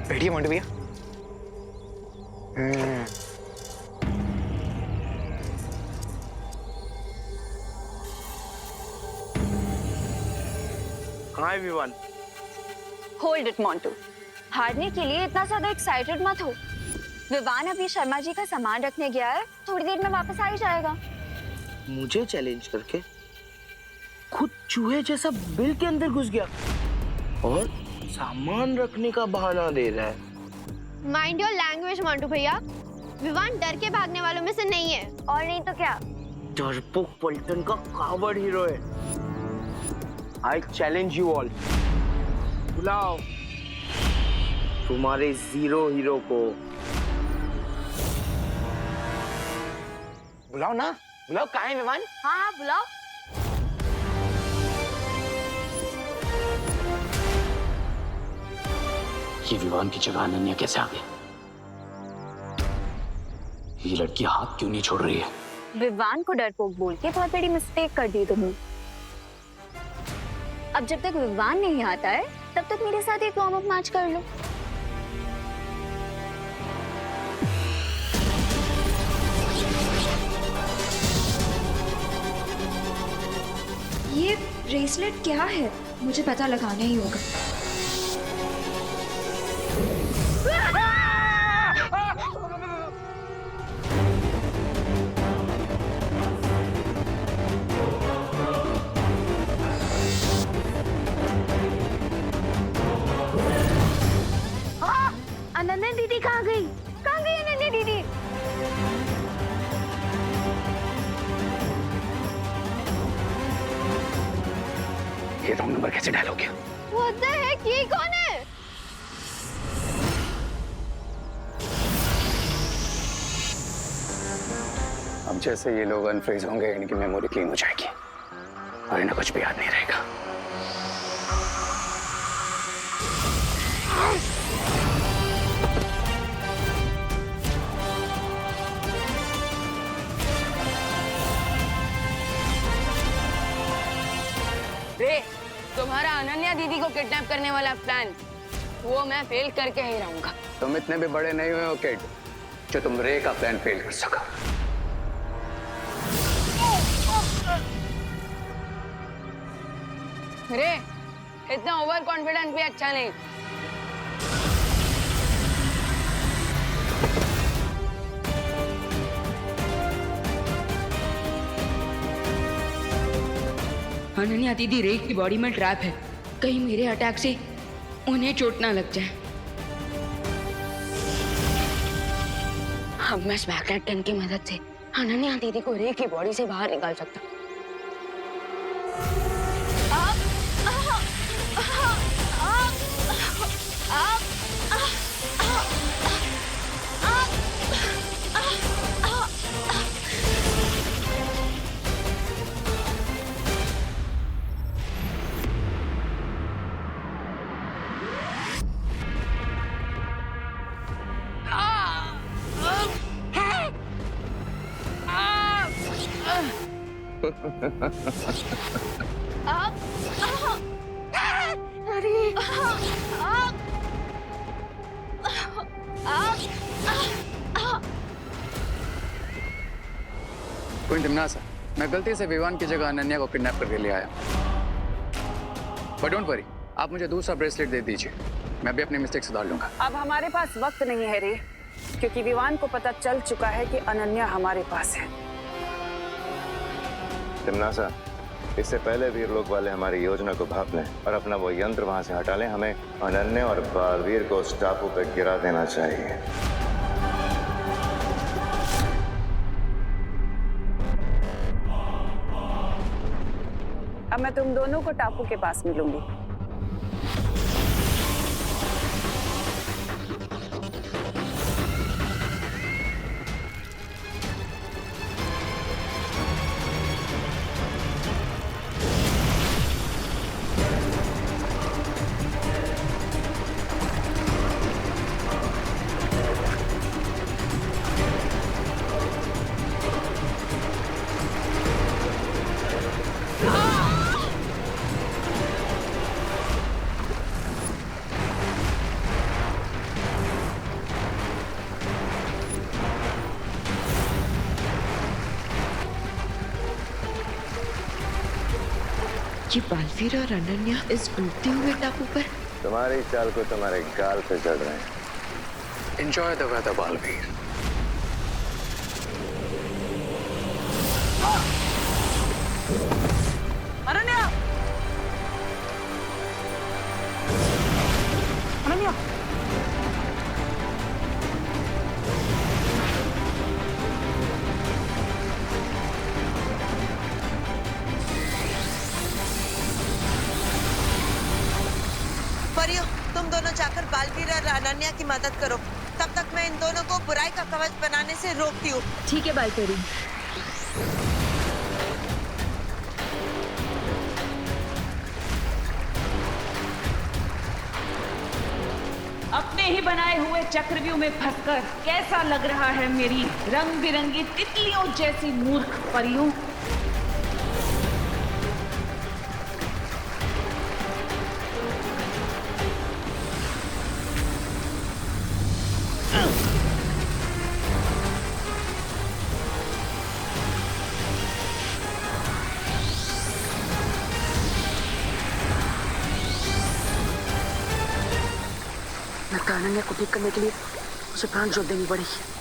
बैठिए मोंटू भैया। हाय Vivaan. Hold it Montu, हारने के लिए इतना ज्यादा एक्साइटेड मत हो। विवान अभी शर्मा जी का सामान रखने गया है, थोड़ी देर में वापस आ ही जाएगा। मुझे चैलेंज करके खुद चूहे जैसा बिल के अंदर घुस गया और सामान रखने का बहाना दे रहा है। माइंड योर लैंग्वेज मोंटू भैया, विवान डर के भागने वालों में से नहीं है। और नहीं तो क्या। डरपोक पलटन का कावड़ हीरो है। आई चैलेंज यू ऑल, बुलाओ तुम्हारे जीरो हीरो को। बुलाओ ना, बुलाओ। कहाँ है विवान? हाँ हाँ बुलाओ। ये विवान की जगह अनन्या कैसे आ गई? ये लड़की हाथ क्यों नहीं छोड़ रही है? विवान को डरपोक बोल के बहुत बड़ी मिस्टेक कर दी तुमने। अब जब तक विवान नहीं आता है तब तक मेरे साथ एक वार्म अप मैच कर लो। ये ब्रेसलेट क्या है? मुझे पता लगाना ही होगा। अनन्या दीदी कहाँ गई? कहाँ गई अनन्या दीदी? ये रॉन्ग नंबर कैसे डायल हो गया? What the heck, ये कौन है? अब जैसे ये लोग अनफ्रीज होंगे इनकी मेमोरी क्लीन हो जाएगी और इन्हें कुछ भी याद नहीं रहेगा। रे, तुम्हारा अनन्या दीदी को किडनैप करने वाला प्लान वो मैं फेल करके ही रहूंगा। तुम इतने भी बड़े नहीं हुए हो किड जो तुम रे का प्लान फेल कर सको। रे, इतना ओवर कॉन्फिडेंस भी अच्छा नहीं। अनन्या दीदी रे की बॉडी में ट्रैप है, कहीं मेरे अटैक से उन्हें चोट ना लग जाए। अब मैं स्मैकनेट गन की मदद से अनन्या दीदी को रे की बॉडी से बाहर निकाल सकता हूँ। क्वीन टिमनासा, मैं गलती से विवान की जगह अनन्या को किडनैप करके ले आया। बट डोंट वरी, आप मुझे दूसरा ब्रेसलेट दे दीजिए, मैं भी अपनी मिस्टेक सुधार लूंगा। अब हमारे पास वक्त नहीं है रे, क्योंकि विवान को पता चल चुका है कि अनन्या हमारे पास है। टिमनासा, इससे पहले वीर लोग वाले हमारी योजना को भाप लें और अपना वो यंत्र वहां से हटा लें, हमें अनन्या और बालवीर को उस टापू पर गिरा देना चाहिए। अब मैं तुम दोनों को टापू के पास मिलूंगी। ये बालवीर और अनन्या इस डूबते हुए टापू पर। तुम्हारी चाल को तुम्हारे गाल पे चढ़ रहे हैं। Enjoy the weather Baalveer. Ananya, Ananya, परियों, तुम दोनों जाकर बालवीर और अनन्या की मदद करो। तब तक मैं इन दोनों को बुराई का कवच बनाने से रोकती हूँ। ठीक है बालपरी। अपने ही बनाए हुए चक्रव्यूह में फंसकर कैसा लग रहा है मेरी रंग बिरंगी तितलियों जैसी मूर्ख परियों? लगता है अनन्या को ठीक करने के लिए उसे प्राण जोत देनी पड़ेगी।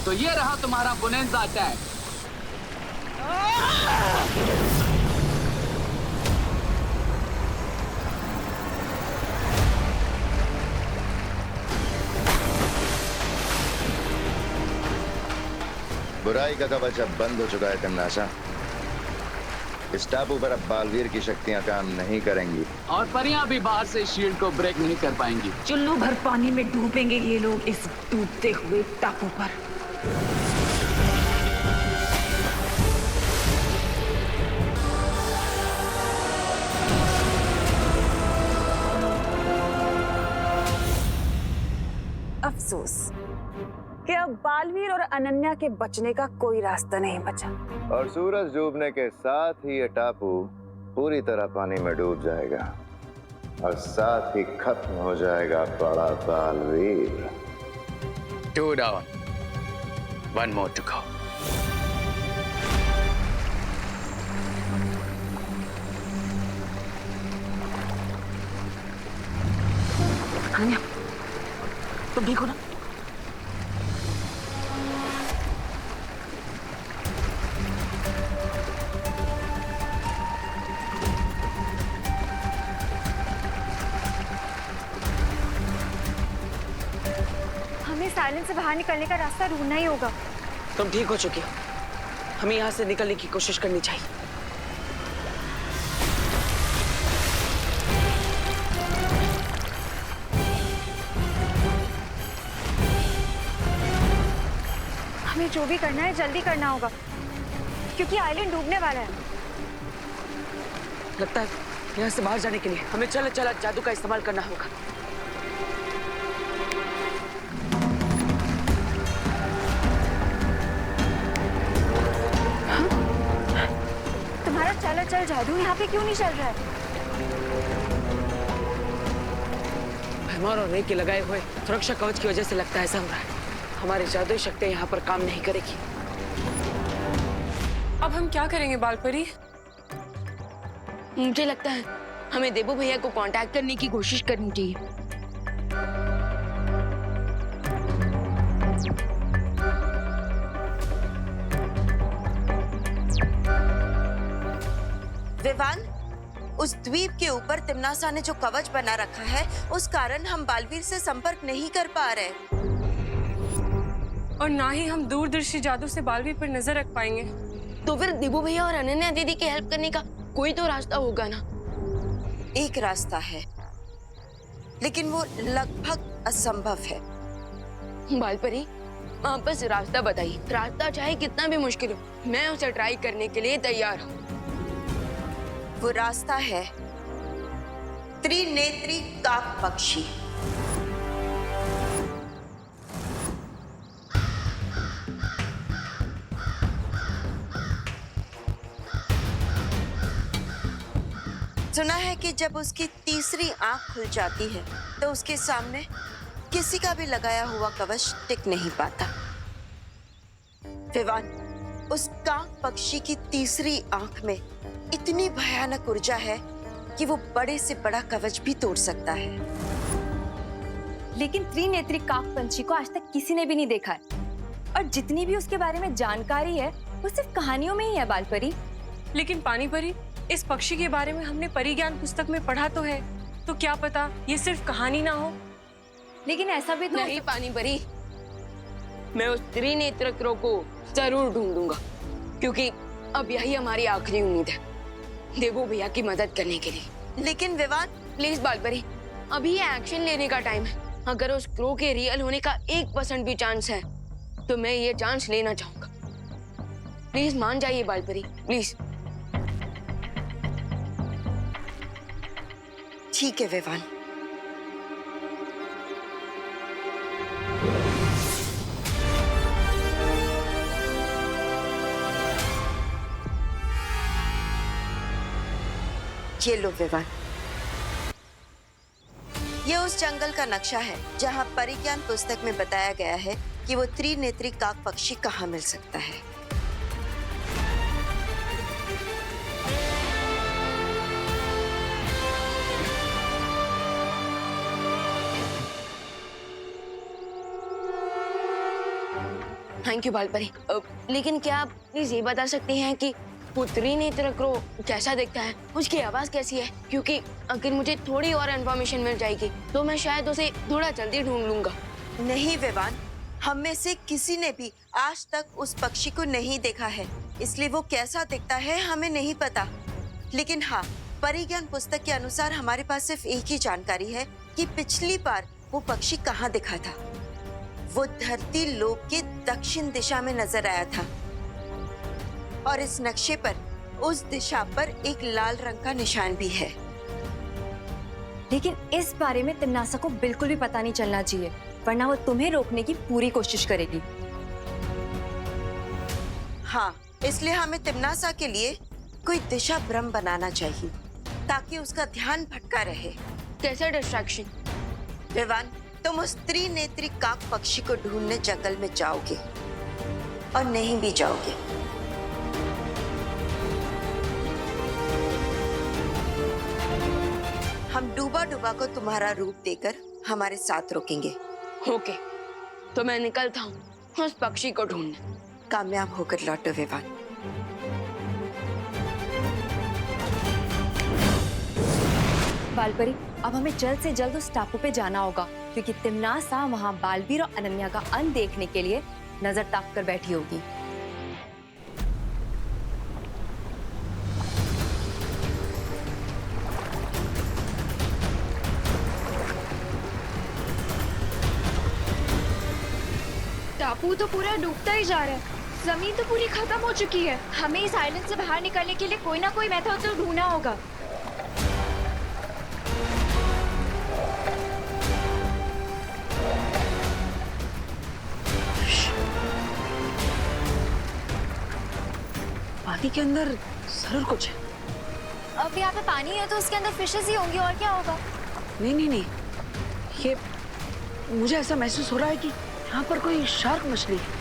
तो ये रहा तुम्हारा बोनेंजा अटैक। बुराई का कवच अब बंद हो चुका है तिमनाशा। इस टापू पर अब बालवीर की शक्तियां काम नहीं करेंगी और परियां भी बाहर से शील्ड को ब्रेक नहीं कर पाएंगी। चुल्लू भर पानी में डूबेंगे ये लोग इस डूबते हुए टापू पर। अफसोस कि अब बालवीर और अनन्या के बचने का कोई रास्ता नहीं बचा। और सूरज डूबने के साथ ही ये टापू पूरी तरह पानी में डूब जाएगा और साथ ही खत्म हो जाएगा बड़ा Baalveer. 2 down, 1 more to go. Ananya, तुम ठीक हो ना? हमें साइलेंस से बाहर निकलने का रास्ता ढूंढना ही होगा। तुम ठीक हो चुकी हो, हमें यहाँ से निकलने की कोशिश करनी चाहिए। हमें जो भी करना है जल्दी करना होगा क्योंकि आइलैंड डूबने वाला है। लगता है यहाँ से बाहर जाने के लिए हमें चला चला जादू का इस्तेमाल करना होगा। तुम्हारा चला चल जादू यहाँ पे क्यों नहीं चल रहा है? भरमार और रे के लगाए हुए सुरक्षा कवच की वजह से लगता है ऐसा हो रहा है। हमारी जादुई शक्तियां यहाँ पर काम नहीं करेगी। अब हम क्या करेंगे बालपरी? मुझे लगता है हमें देबू भैया को कांटेक्ट करने की कोशिश करनी चाहिए। विवान, उस द्वीप के ऊपर तिमनासा ने जो कवच बना रखा है उस कारण हम बालवीर से संपर्क नहीं कर पा रहे और ना ही हम दूरदर्शी जादू से बालवीर पर नजर रख पाएंगे। तो फिर देबू भैया और अनन्या दीदी की हेल्प करने का कोई तो रास्ता होगा ना? एक रास्ता है, लेकिन वो लगभग असंभव है। बालपरी, आप बस रास्ता बताइए। रास्ता चाहे कितना भी मुश्किल हो, मैं उसे ट्राई करने के लिए तैयार हूँ। वो रास्ता है त्रिनेत्री काक पक्षी। सुना है कि जब उसकी तीसरी आंख खुल जाती है तो उसके सामने किसी का भी लगाया हुआ कवच टिक नहीं पाता। विवान, उस काक पक्षी की तीसरी आंख में इतनी भयानक ऊर्जा है कि वो बड़े से बड़ा कवच भी तोड़ सकता है। लेकिन त्रिनेत्री काक पंछी को आज तक किसी ने भी नहीं देखा है, और जितनी भी उसके बारे में जानकारी है वो सिर्फ कहानियों में ही है बालपरी। लेकिन पानी परी, इस पक्षी के बारे में हमने परिज्ञान पुस्तक में पढ़ा तो है, तो क्या पता ये सिर्फ कहानी ना हो। लेकिन ऐसा भी तो नहीं पानी परी, मैं उस त्रिनेत्र क्रो को जरूर ढूंढूंगा, क्योंकि अब यही हमारी आखिरी उम्मीद है देवू भैया की मदद करने के लिए। लेकिन विवान, प्लीज बालपरी, अभी ये एक्शन लेने का टाइम है। अगर उस क्रो के रियल होने का 1% भी चांस है तो मैं ये चांस लेना चाहूंगा। प्लीज मान जाइए बालपरी, प्लीज। ठीक है विवान। ये लो विवान, ये उस जंगल का नक्शा है जहां परिज्ञान पुस्तक में बताया गया है कि वो त्रिनेत्री काक पक्षी कहाँ मिल सकता है। Thank you Balpari. लेकिन क्या आप प्लीज ये बता सकते हैं कि वो त्रिनेत्र क्रो कैसा दिखता है, उसकी आवाज कैसी है? क्योंकि अगर मुझे थोड़ी और इन्फॉर्मेशन मिल जाएगी तो मैं शायद उसे थोड़ा जल्दी ढूंढ लूंगा। नहीं विवान, हम में से किसी ने भी आज तक उस पक्षी को नहीं देखा है, इसलिए वो कैसा दिखता है हमें नहीं पता। लेकिन हाँ, परिज्ञान पुस्तक के अनुसार हमारे पास सिर्फ एक ही जानकारी है कि पिछली बार वो पक्षी कहाँ दिखा था। वो धरती लोक के दक्षिण दिशा में नजर आया था, और इस नक्शे पर उस दिशा पर एक लाल रंग का निशान भी है। लेकिन इस बारे में तिम्नासा को बिल्कुल भी पता नहीं चलना चाहिए, वरना वो तुम्हें रोकने की पूरी कोशिश करेगी। हाँ, इसलिए हमें तिम्नासा के लिए कोई दिशा भ्रम बनाना चाहिए ताकि उसका ध्यान भटका रहे। कैसे डिस्ट्रैक्शन? विवान, तुम उस त्रिनेत्री काक पक्षी को ढूंढने जंगल में जाओगे और नहीं भी जाओगे। हम डूबा डूबा को तुम्हारा रूप देकर हमारे साथ रोकेंगे। ओके, तो मैं निकलता हूँ उस पक्षी को ढूंढने। कामयाब होकर लौटो विवान। बालपरी, अब हमें जल्द से जल्द उस टापू पे जाना होगा, क्योंकि तिम्नासा वहाँ बालवीर और अनन्या का अंत देखने के लिए नजर ताक कर बैठी होगी। टापू तो पूरा डूबता ही जा रहा है, जमीन तो पूरी खत्म हो चुकी है। हमें इस आइलैंड से बाहर निकलने के लिए कोई ना कोई मेथड तो ढूंढना होगा। पानी के अंदर जरूर कुछ है। अब यहाँ पे पानी है तो उसके अंदर फिशेस ही होंगी, और क्या होगा? नहीं नहीं नहीं, ये मुझे ऐसा महसूस हो रहा है कि यहाँ पर कोई शार्क मछली है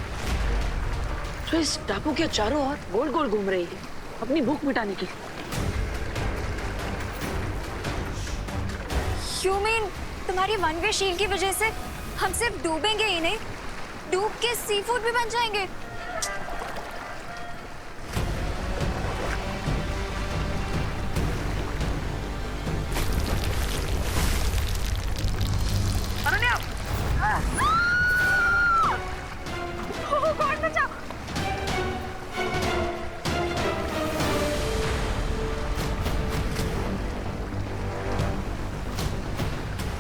जो इस टापू के चारों ओर गोल गोल घूम रही है अपनी भूख मिटाने के लिए। You mean तुम्हारी वन वे शील की वजह से हम सिर्फ डूबेंगे ही नहीं, डूब के सी फूड भी बन जाएंगे?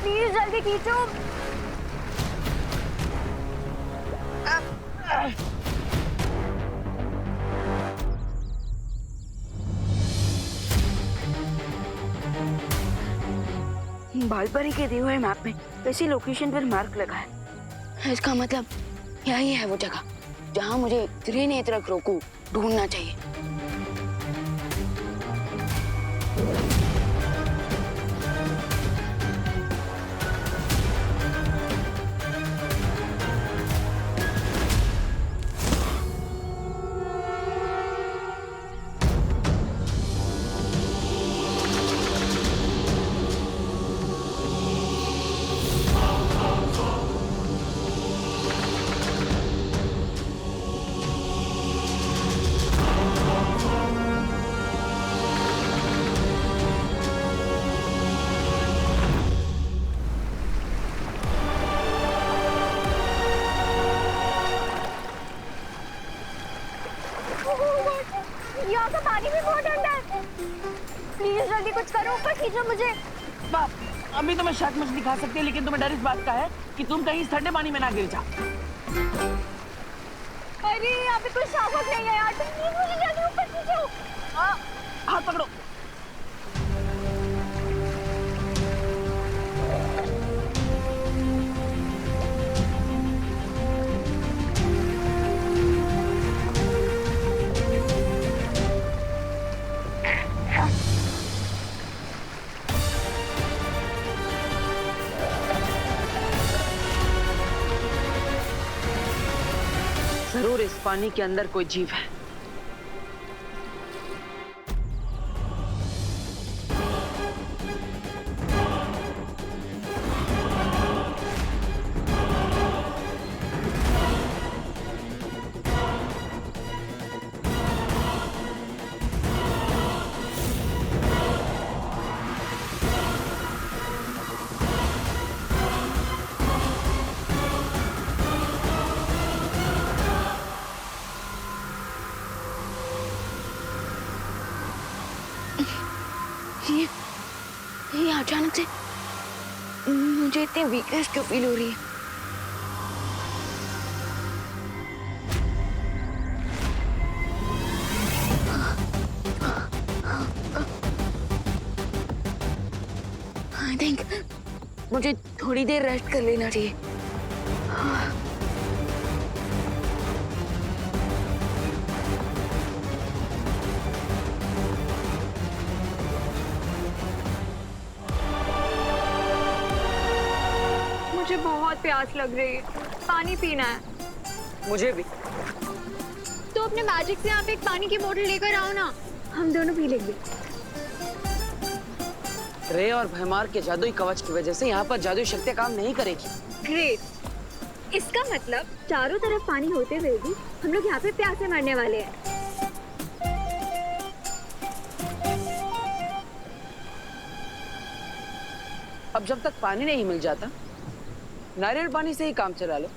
प्लीज से खींचो। बालपरी के दिए हुए मैप में किसी लोकेशन पर मार्क लगा है। इसका मतलब यही है वो जगह जहाँ मुझे त्रिनेत्र क्रो को ढूंढना चाहिए। यहाँ का पानी भी बहुत ठंडा है। प्लीज जल्दी कुछ करो, ऊपर खींचो मुझे। बाप, अभी तो मैं शार्क मछली खा सकती है, लेकिन तुम्हें डर इस बात का है कि तुम कहीं इस ठंडे पानी में ना गिर जाओ। अरे यहाँ पे कोई शार्क नहीं है यार, प्लीज मुझे जल्दी ऊपर खींचो। हाथ पकड़ो। जरूर इस पानी के अंदर कोई जीव है। ये अचानक से मुझे इतनी वीकनेस क्यों फील हो रही है? आई थिंक मुझे थोड़ी देर रेस्ट कर लेना चाहिए। मुझे बहुत प्यास लग रही है, पानी पीना है। मुझे भी। तो अपने मैजिक से यहाँ पे एक पानी की बोतल लेकर आओ ना, हम दोनों पी लेंगे। रे और भैमार के जादुई कवच की वजह से यहाँ पर जादुई शक्तियाँ काम नहीं करेगी। ग्रेट, इसका मतलब चारों तरफ पानी होते हुए भी हम लोग यहाँ पे प्यासे मरने वाले हैं। अब जब तक पानी नहीं मिल जाता, नारियल पानी से ही काम चला लो।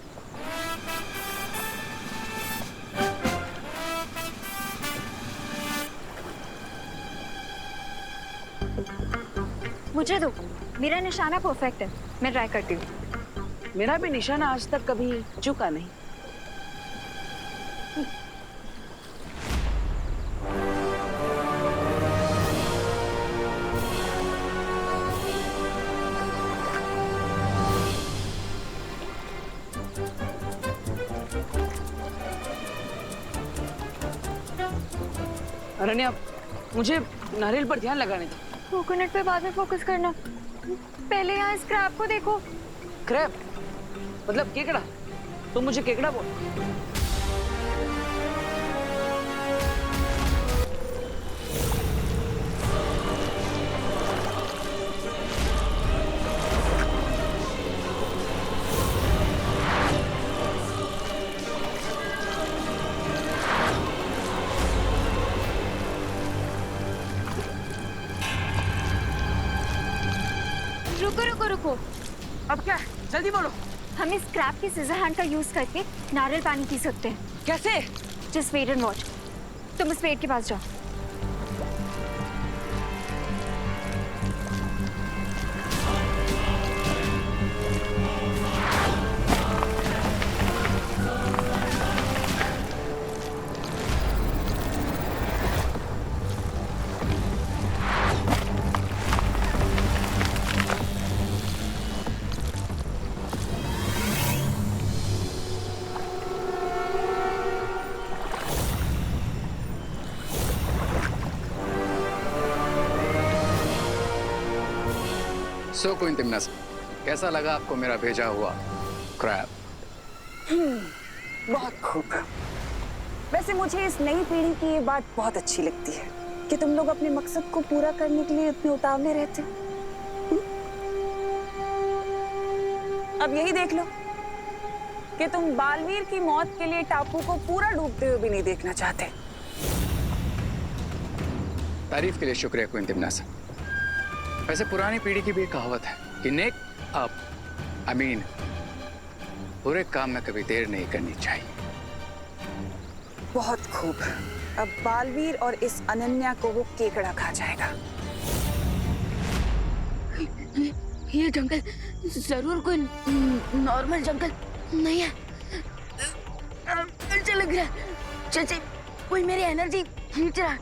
मुझे दो, मेरा निशाना परफेक्ट है, मैं ट्राई करती हूँ। मेरा भी निशाना आज तक कभी चूका नहीं। अरण्या, मुझे नारियल पर ध्यान लगाने दो। कोकोनट पे बाद में फोकस करना, पहले यहाँ स्क्रैप को देखो। क्रैप मतलब केकड़ा? तुम मुझे केकड़ा बोल। रुको रुको रुको, अब क्या? जल्दी बोलो। हम इस स्क्रैप की सीजर हैंड का यूज करके नारियल पानी पी सकते हैं। कैसे? Just wait and watch. तुम उस पेड़ के पास जाओ। सो क्वीन तिमनासा, कैसा लगा आपको मेरा भेजा हुआ क्रैब? बहुत खूब। वैसे मुझे इस नई पीढ़ी की ये बात बहुत अच्छी लगती है कि तुम लोग अपने मकसद को पूरा करने के लिए इतने उतावले रहते हो। अब यही देख लो कि तुम बालवीर की मौत के लिए टापू को पूरा डूबते हुए भी नहीं देखना चाहते। तारीफ के लिए शुक्रिया क्वीन तिमनासा। वैसे पुरानी पीढ़ी की भी एक कहावत है कि नेक बुरे काम में कभी देर नहीं करनी चाहिए। बहुत खूब। अब बालवीर और इस अनन्या को वो केकड़ा खा जाएगा। ये जंगल जरूर कोई नॉर्मल जंगल नहीं है। अच्छा लग रहा है। चाची, कोई मेरी एनर्जी खींच रहा है।